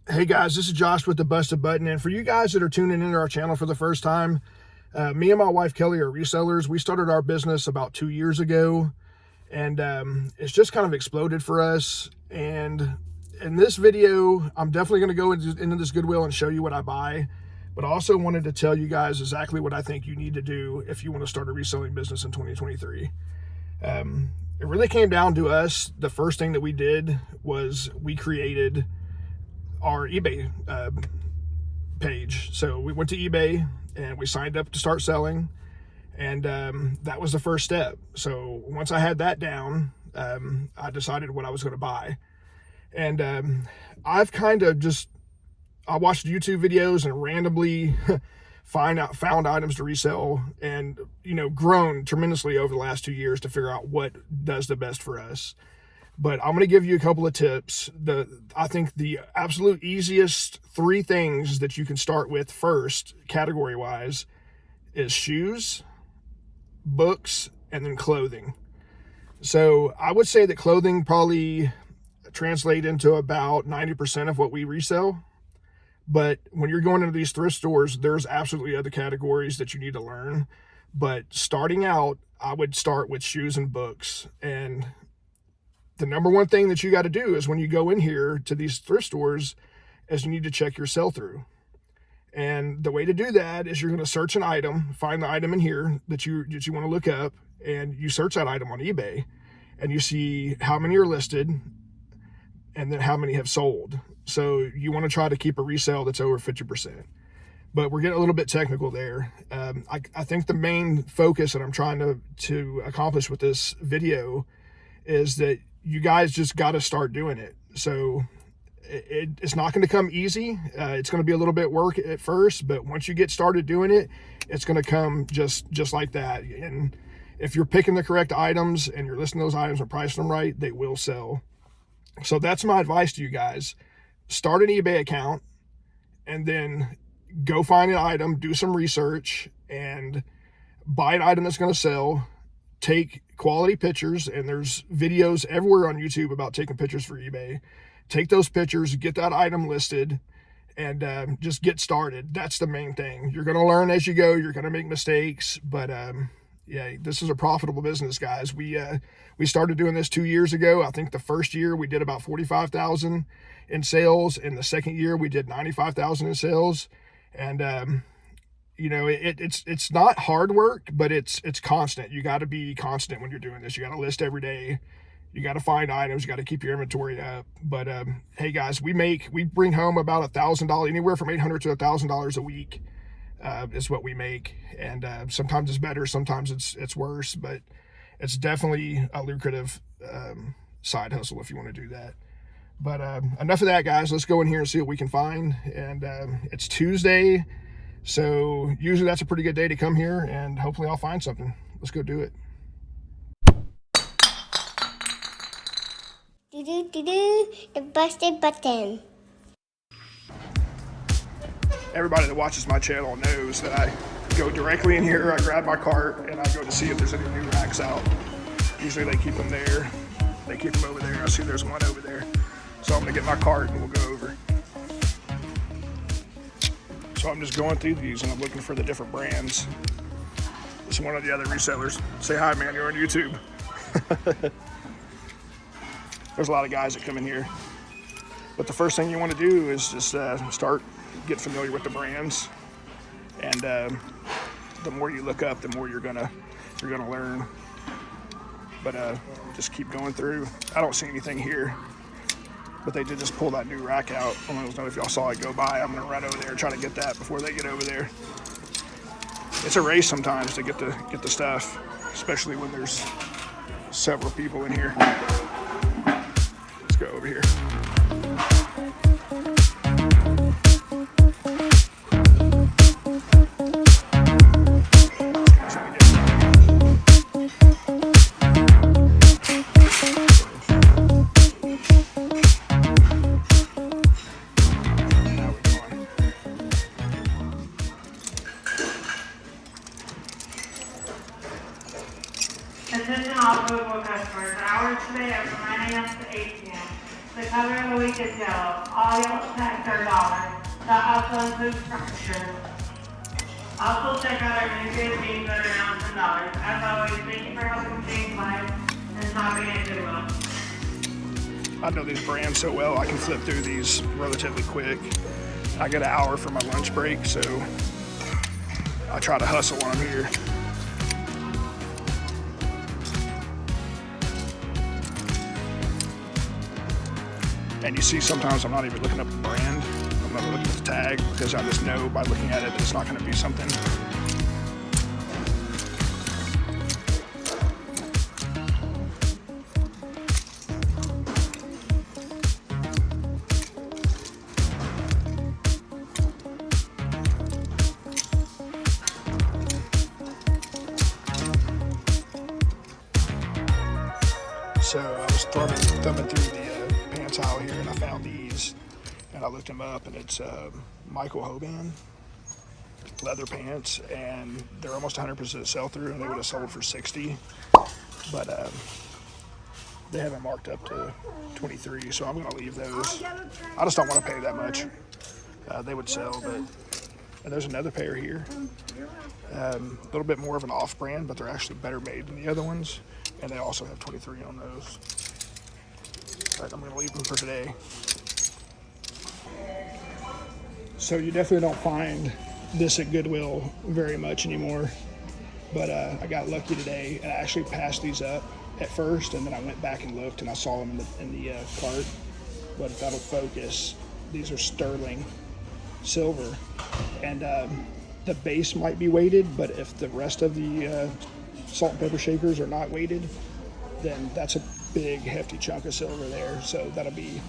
Hey guys, this is Josh with the Busted Button, and for you guys that are tuning into our channel for the first time, me and my wife Kelly are resellers. We started our business about 2 years ago, and it's just kind of exploded for us. And in this video, I'm definitely going to go into this Goodwill and show you what I buy, but I also wanted to tell you guys exactly what I think you need to do if you want to start a reselling business in 2023. It really came down to us. The first thing that we did was we created our eBay page. So we went to eBay and we signed up to start selling, and that was the first step. So once I had that down, I decided what I was going to buy. And I've kind of just, I watched YouTube videos and randomly found items to resell, and grown tremendously over the last 2 years to figure out what does the best for us. But I'm going to give you a couple of tips. I think the absolute easiest 3 things that you can start with first, category-wise, is shoes, books, and then clothing. So I would say that clothing probably translate into about 90% of what we resell. But when you're going into these thrift stores, there's absolutely other categories that you need to learn. But starting out, I would start with shoes and books. And the number one thing that you got to do is when you go in here to these thrift stores is you need to check your sell-through. And the way to do that is you're going to search an item, find the item in here that you want to look up, and you search that item on eBay, and you see how many are listed and then how many have sold. So you want to try to keep a resale that's over 50%. But we're getting a little bit technical there. I think the main focus that I'm trying to accomplish with this video is that you guys just got to start doing it. So it's not going to come easy. It's going to be a little bit work at first, but once you get started doing it, it's going to come just like that. And if you're picking the correct items and you're listing those items and pricing them right, they will sell. So that's my advice to you guys. Start an eBay account and then go find an item, do some research, and buy an item that's going to sell. Take quality pictures, and there's videos everywhere on YouTube about taking pictures for eBay. Take those pictures, get that item listed, and just get started. That's the main thing. You're going to learn as you go. You're going to make mistakes, but yeah, this is a profitable business, guys. We started doing this 2 years ago. I think the first year we did about 45,000 in sales, and the second year we did 95,000 in sales. And it's not hard work, but it's constant. You got to be constant when you're doing this. You got to list every day. You got to find items. You got to keep your inventory up. But hey guys, we bring home about $1,000, anywhere from $800 to $1,000 a week is what we make. And sometimes it's better, sometimes it's worse, but it's definitely a lucrative side hustle if you want to do that. But enough of that, guys. Let's go in here and see what we can find. And it's Tuesday. So usually that's a pretty good day to come here, and hopefully I'll find something. Let's go do it. The Busted Button. Everybody that watches my channel knows that I go directly in here, I grab my cart, and I go to see if there's any new racks out. Usually they keep them there. They keep them over there. I see there's one over there. So I'm gonna get my cart and we'll go over. So I'm just going through these and I'm looking for the different brands. This is one of the other resellers. Say hi, man, you're on YouTube. There's a lot of guys that come in here. But the first thing you want to do is just start getting familiar with the brands. And the more you look up, the more you're gonna learn. But just keep going through. I don't see anything here. But they did just pull that new rack out. I don't know if y'all saw it go by. I'm gonna run over there and try to get that before they get over there. It's a race sometimes to get the stuff, especially when there's several people in here. Let's go over here. Attention all Goodwill customers. Hours today are from 9 a.m. to 8 p.m. The color of the week is yellow. All yellow tags are $1. That also includes furniture. Also check out our new good jeans that are now $10. As always, thank you for helping change lives and shopping at Goodwill. I know these brands so well, I can flip through these relatively quick. I get an hour for my lunch break, so I try to hustle when I'm here. And you see, sometimes I'm not even looking up the brand. I'm not looking at the tag because I just know by looking at it that it's not going to be something. So I was thumbing through the pants aisle here, and I found these, and I looked them up, and it's Michael Hoban leather pants, and they're almost 100% sell-through, and they would have sold for $60, but they haven't marked up to $23, so I'm going to leave those. I just don't want to pay that much. They would sell, but and there's another pair here, a little bit more of an off-brand, but they're actually better made than the other ones. And they also have 23 on those. But I'm gonna leave them for today. So you definitely don't find this at Goodwill very much anymore. But I got lucky today, and I actually passed these up at first, and then I went back and looked, and I saw them in the cart. But if that'll focus, these are sterling silver, and the base might be weighted, but if the rest of the salt and pepper shakers are not weighted, then that's a big hefty chunk of silver there, so that'll be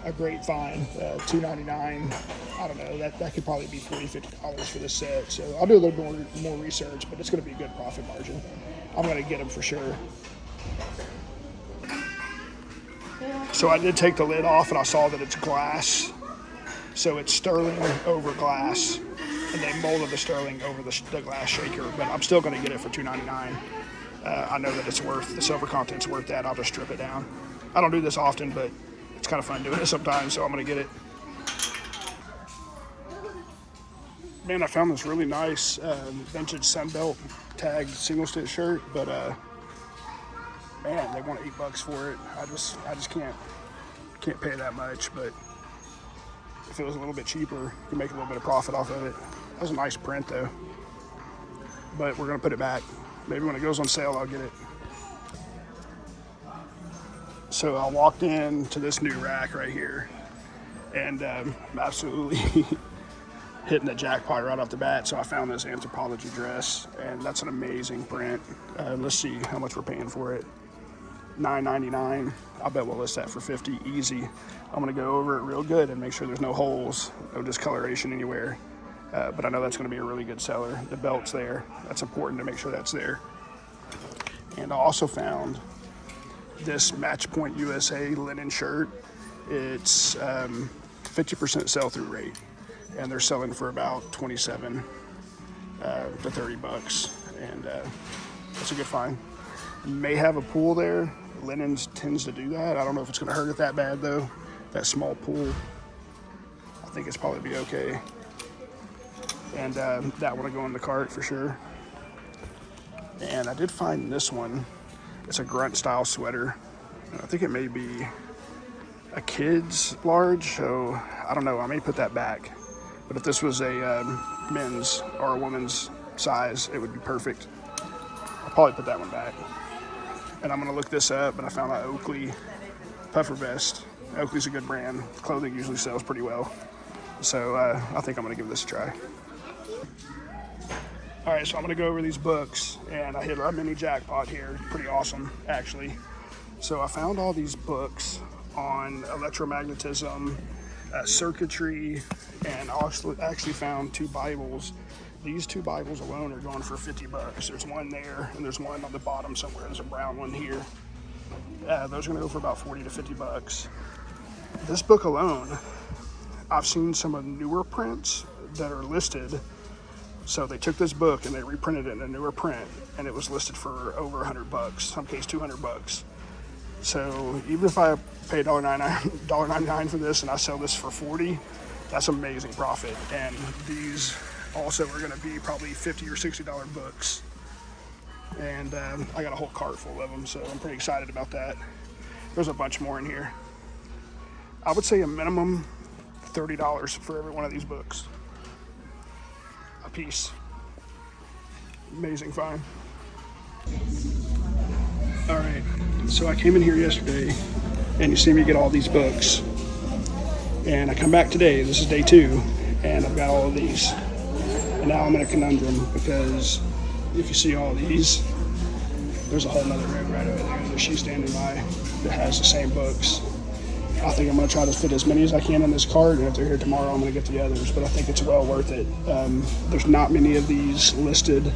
a great find. $2.99, I don't know, that could probably be $40-50 for this set, so I'll do a little more research, but it's going to be a good profit margin. I'm going to get them for sure. So I did take the lid off, and I saw that it's glass, so it's sterling over glass, and they molded the sterling over the glass shaker, but I'm still going to get it for $2.99. I know that it's worth, the silver content's worth that. I'll just strip it down. I don't do this often, but it's kind of fun doing it sometimes, so I'm going to get it. Man, I found this really nice vintage Sunbelt tagged single stitch shirt, but man, they want $8 for it. I just can't pay that much, but if it was a little bit cheaper, you can make a little bit of profit off of it. That was a nice print though, but we're gonna put it back. Maybe when it goes on sale, I'll get it. So I walked into this new rack right here, and absolutely hitting the jackpot right off the bat. So I found this Anthropology dress, and that's an amazing print. Let's see how much we're paying for it. $9.99. I bet we'll list that for $50 easy. I'm gonna go over it real good and make sure there's no holes, no discoloration anywhere. But I know that's gonna be a really good seller. The belt's there. That's important to make sure that's there. And I also found this Match Point USA linen shirt. It's 50% sell-through rate, and they're selling for about 27 to 30 bucks, and that's a good find. You may have a pool there. Linen tends to do that. I don't know if it's going to hurt it that bad though. That small pool, I think it's probably be okay. And that one will go in the cart for sure. And I did find this one. It's a grunt style sweater. I think it may be a kid's large, so I don't know. I may put that back. But if this was a men's or a woman's size, it would be perfect. I'll probably put that one back. And I'm gonna look this up, but I found that Oakley puffer vest. Oakley's a good brand. Clothing usually sells pretty well. So I think I'm gonna give this a try. All right, so I'm gonna go over these books, and I hit a mini jackpot here. Pretty awesome, actually. So I found all these books on electromagnetism, circuitry, and actually found 2 Bibles. These 2 Bibles alone are going for $50. There's one there, and there's one on the bottom somewhere. There's a brown one here. Those are gonna go for about $40 to $50. This book alone, I've seen some of the newer prints that are listed. So they took this book and they reprinted it in a newer print, and it was listed for over $100, some case $200. So even if I pay $1.99 for this and I sell this for $40, that's amazing profit. And these also are going to be probably $50 or $60 books. And I got a whole cart full of them, so I'm pretty excited about that. There's a bunch more in here. I would say a minimum $30 for every one of these books a piece. Amazing find. All right, so I came in here yesterday and you see me get all these books, and I come back today, this is day 2, and I've got all of these. And now I'm in a conundrum, because if you see all these, there's a whole nother room right over there that she's standing by that has the same books. I think I'm going to try to fit as many as I can in this cart, and if they're here tomorrow, I'm going to get the others, but I think it's well worth it. There's not many of these listed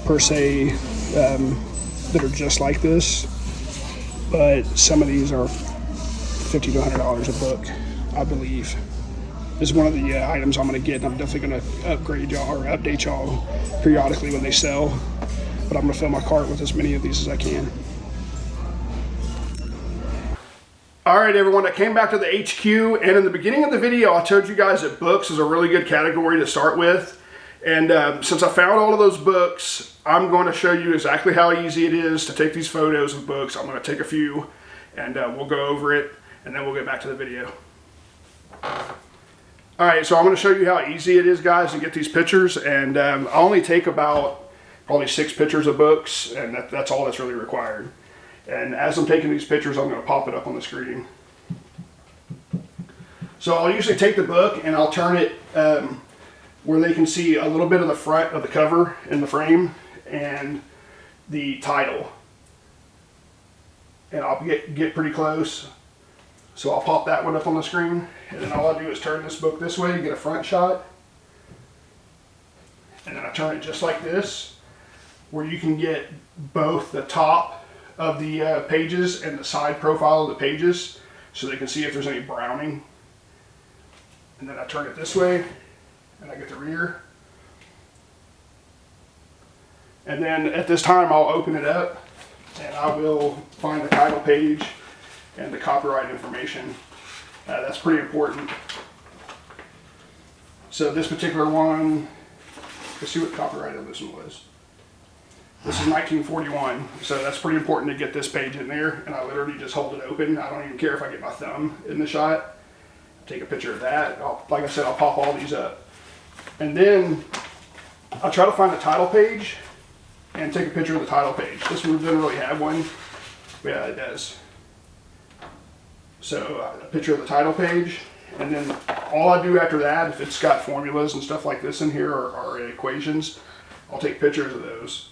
per se that are just like this, but some of these are $50 to $100 a book, I believe. This is one of the items I'm going to get, and I'm definitely going to upgrade y'all or update y'all periodically when they sell, but I'm going to fill my cart with as many of these as I can. All right, everyone, I came back to the HQ, and in the beginning of the video, I told you guys that books is a really good category to start with. And since I found all of those books, I'm going to show you exactly how easy it is to take these photos of books. I'm going to take a few, and we'll go over it, and then we'll get back to the video. All right, so I'm going to show you how easy it is, guys, to get these pictures. And I only take about probably 6 pictures of books, and that's all that's really required. And as I'm taking these pictures, I'm going to pop it up on the screen. So I'll usually take the book and I'll turn it where they can see a little bit of the front of the cover in the frame and the title. And I'll get pretty close. So I'll pop that one up on the screen, and then all I do is turn this book this way to get a front shot. And then I turn it just like this, where you can get both the top of the pages and the side profile of the pages, so they can see if there's any browning. And then I turn it this way, and I get the rear. And then at this time, I'll open it up, and I will find the title page and the copyright information. That's pretty important. So this particular one, let's see what copyright of this one was. This is 1941, so that's pretty important to get this page in there, and I literally just hold it open. I don't even care if I get my thumb in the shot. Take a picture of that. Like I said, I'll pop all these up. And then I'll try to find the title page and take a picture of the title page. This one doesn't really have one, but yeah, it does. So a picture of the title page, and then all I do after that, if it's got formulas and stuff like this in here, or equations, I'll take pictures of those.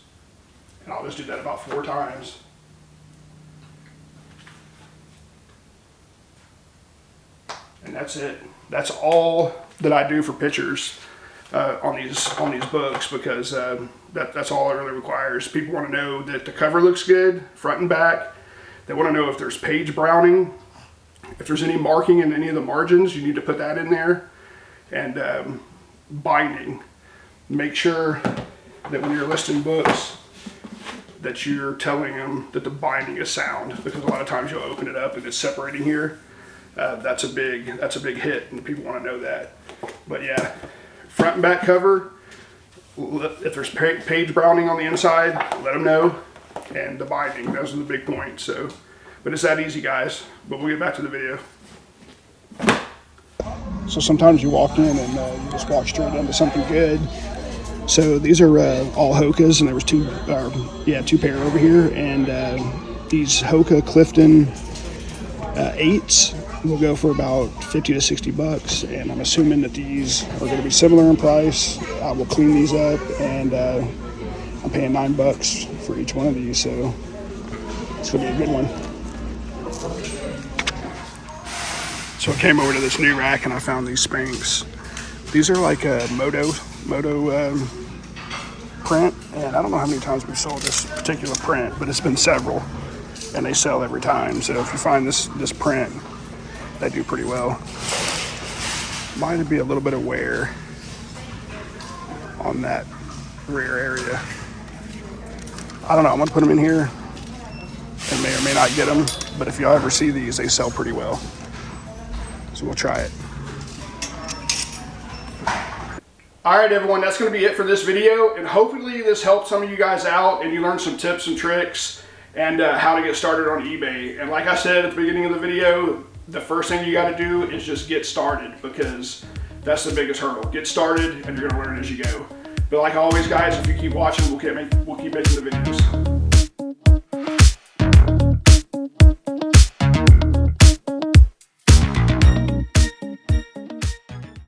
And I'll just do that about 4 times. And that's it. That's all that I do for pictures on these books, because that's all it really requires. People want to know that the cover looks good, front and back. They want to know if there's page browning. If there's any marking in any of the margins, you need to put that in there. And binding. Make sure that when you're listing books, that you're telling them that the binding is sound, because a lot of times you'll open it up and it's separating here. That's a big hit, and people want to know that. But yeah, front and back cover. If there's page browning on the inside, let them know. And the binding, those are the big points. So, but it's that easy, guys. But we'll get back to the video. So sometimes you walk in and you just walk straight into something good. So these are all Hokas, and there was 2 pair over here, and these Hoka Clifton 8s will go for about $50 to $60, and I'm assuming that these are going to be similar in price. I will clean these up, and I'm paying $9 for each one of these, so it's going to be a good one. So I came over to this new rack and I found these Spanx. These are like a Moto print, and I don't know how many times we've sold this particular print, but it's been several, and they sell every time. So if you find this print, they do pretty well. Might be a little bit of wear on that rear area. I don't know, I'm gonna put them in here and may or may not get them. But if y'all ever see these, they sell pretty well. So we'll try it. All right, everyone, that's going to be it for this video. And hopefully this helped some of you guys out and you learned some tips and tricks and how to get started on eBay. And like I said at the beginning of the video, the first thing you got to do is just get started, because that's the biggest hurdle. Get started and you're going to learn as you go. But like always, guys, if you keep watching, we'll keep making the videos.